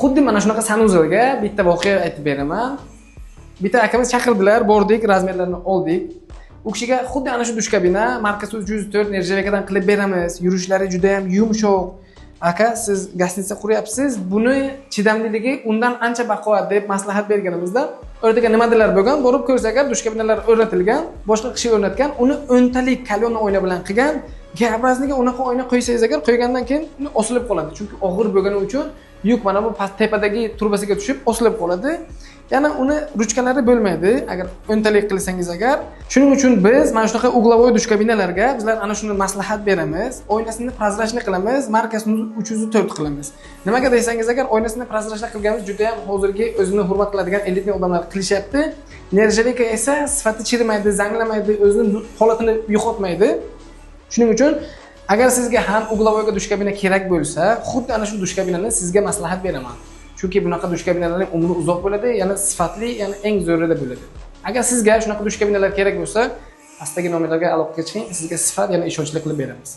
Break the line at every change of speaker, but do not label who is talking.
Xuddi mana shunaqa sanuzilga bitta voqea aytib beraman. Bitta akamiz chaqirdilar, bordik, razmerlarni oldik. U kishiga xuddi ana shu dush kabina markasi 304 nержавейкадан qilib beramiz. Yurishlari juda ham yumshoq. Aka, siz gastnitsa quryapsiz, buni chidamliligi undan ancha baquvvat deb maslahat berganimizda, o'rtaga nimadir bo'lgan, borib ko'rsak, dush kabinalar o'rnatilgan, boshqa kishi o'rnatgan, uni 10 talik kalyon oyna bilan qilgan. Gapirasizga unaqa oyna qo'ysangiz agar, qo'ygandan keyin osilib qoladi. Chunki og'ir bo'lgani uchun yuk mana bu past tepadagi turbasiga tushib osilib qoladi. Yana uni ruchkalari bo'lmaydi agar o'ntalik qilsangiz agar. Shuning uchun biz mana shunaqa uglovoy dush kabinalarga bizlar ana shuni maslahat beramiz. Oynasini prozrachniy qilamiz, markasini 304 qilamiz. Nimaga desangiz agar oynasini prozrachniy qilganimiz juda ham hozirgi o'zini hurmat qiladigan elitni odamlar qilishyapti. Nержавейка esa sifati chirimaydi, zanglamaydi, o'zining holatini yo'qotmaydi. Shuning uchun agar sizga ham uglovoyga dush kabina kerak bo'lsa, xuddi ana shu dush kabinani sizga maslahat beraman. Chunki bunaqa dush kabinalarning umri uzoq bo'ladi, yana sifatli, yana eng zo'rida bo'ladi. Agar sizga shunaqa dush kabinalar kerak bo'lsa, astagi nomerlarga aloqaga chiqing, sizga sifat yana ishonchli qilib beramiz.